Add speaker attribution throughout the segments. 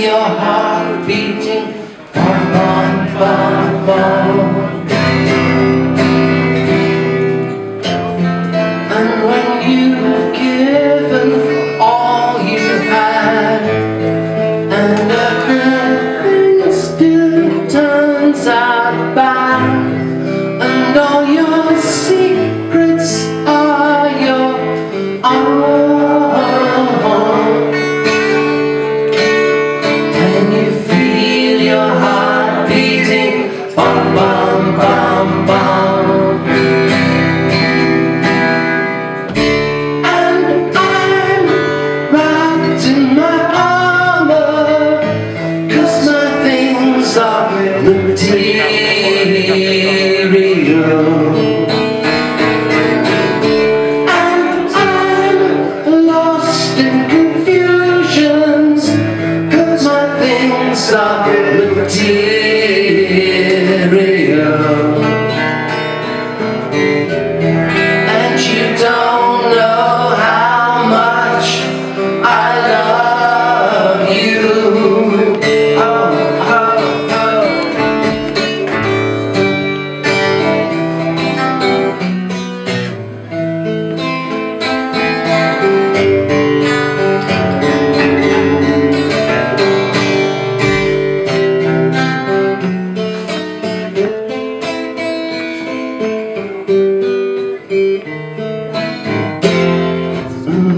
Speaker 1: your heart beating, bum, bum, bum, bum. And when you've given all you had, and everything still turns out bad, and all your secrets are your own, and you feel your heart beating, bum, bum, bum, bum. And I'm wrapped in my armor, 'cause my things are material. And I'm lost in confusions, 'cause my things are material. And you don't know how much I love you. Oh, oh, oh.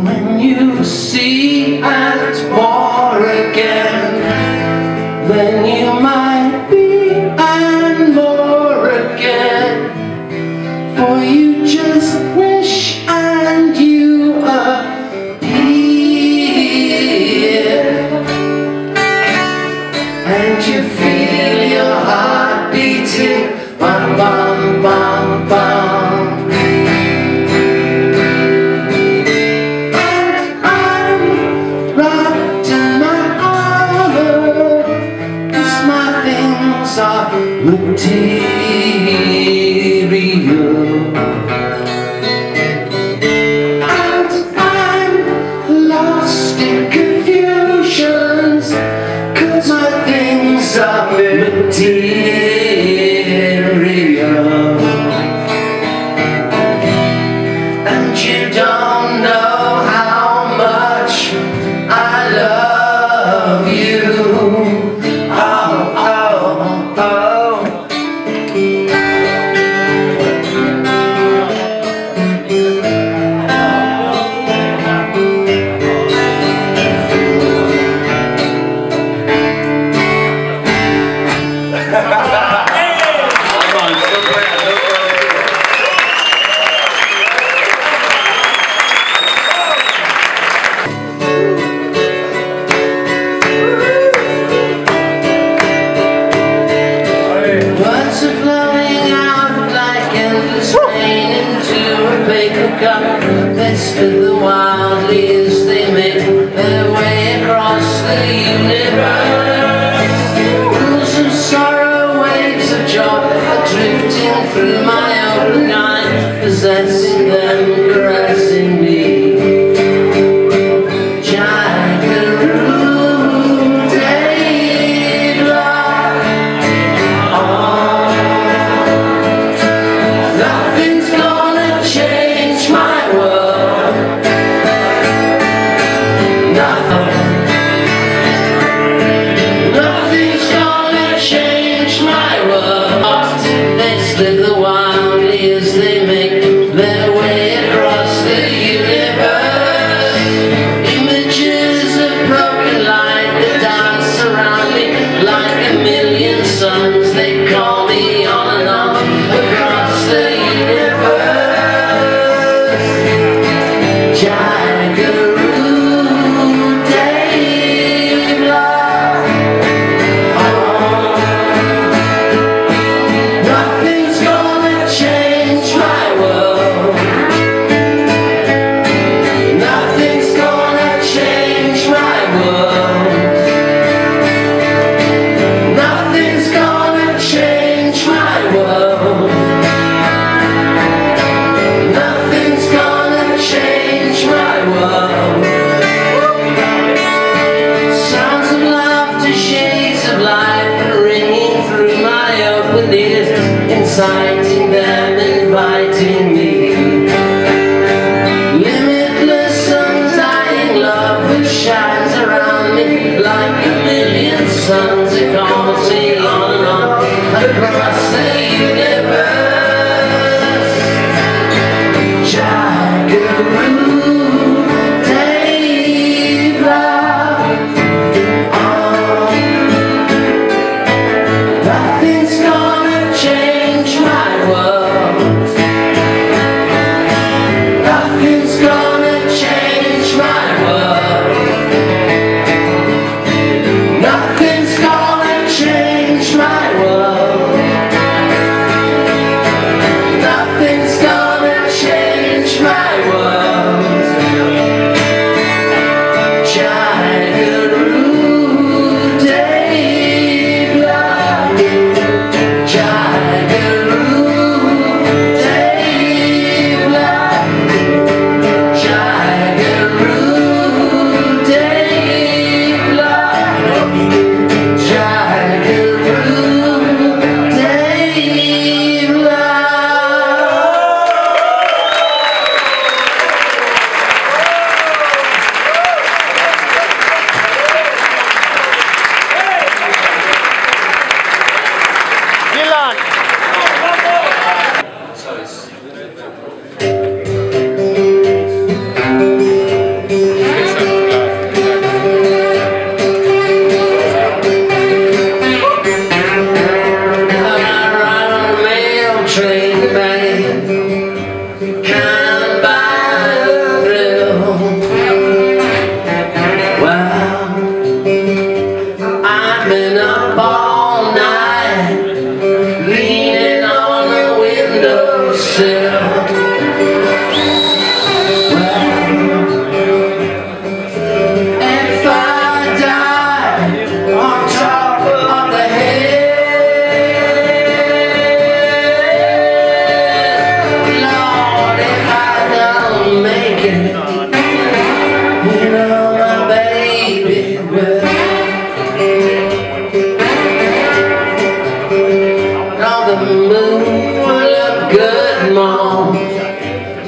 Speaker 1: When you see at war again, then you might be and more again, for you just wish and you appear, and you feel your heart beating, bum, bum, bum, bum. Material. And I'm lost in confusions, 'cause my things are material. And you don't know how much I love you. Oh, oh, oh. Words are flowing out like endless rain into a paper cup. They slither wildly as they make their way across the universe. Pools of sorrow, waves of joy are drifting through my open eyes, possessing them, caressing me. Nothing's gonna change my world. exciting them, inviting me. Limitless, undying love which shines around me like a million suns. It calls me on and on across the universe.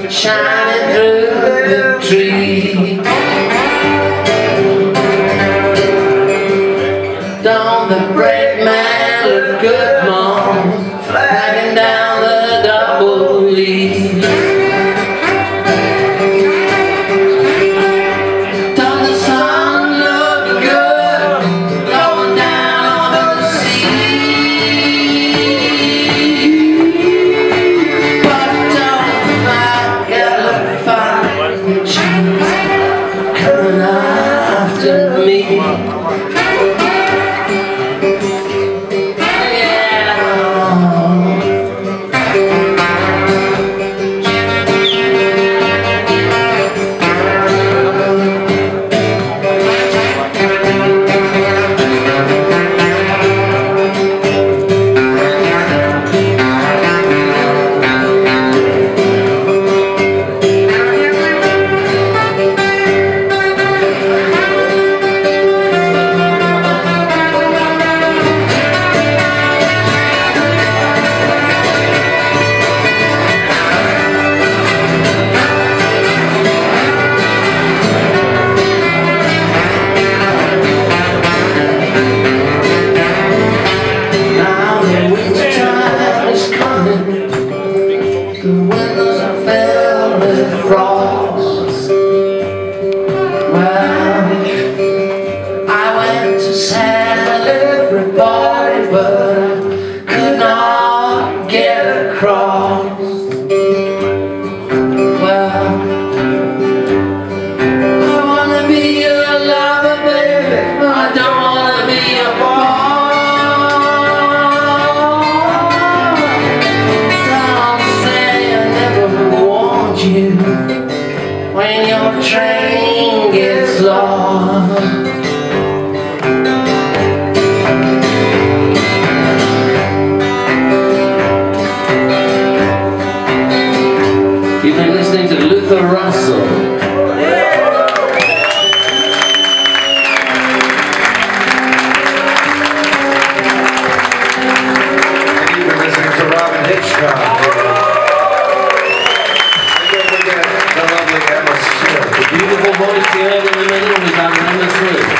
Speaker 1: Shining through the tree. Don't the bread man look good, Mom? Flagging down the double leaf. Don't the sun look good going down over the sea? But don't forget coming after me. When your train gets lost, beautiful voice you heard in the middle was Anne Lemmersley.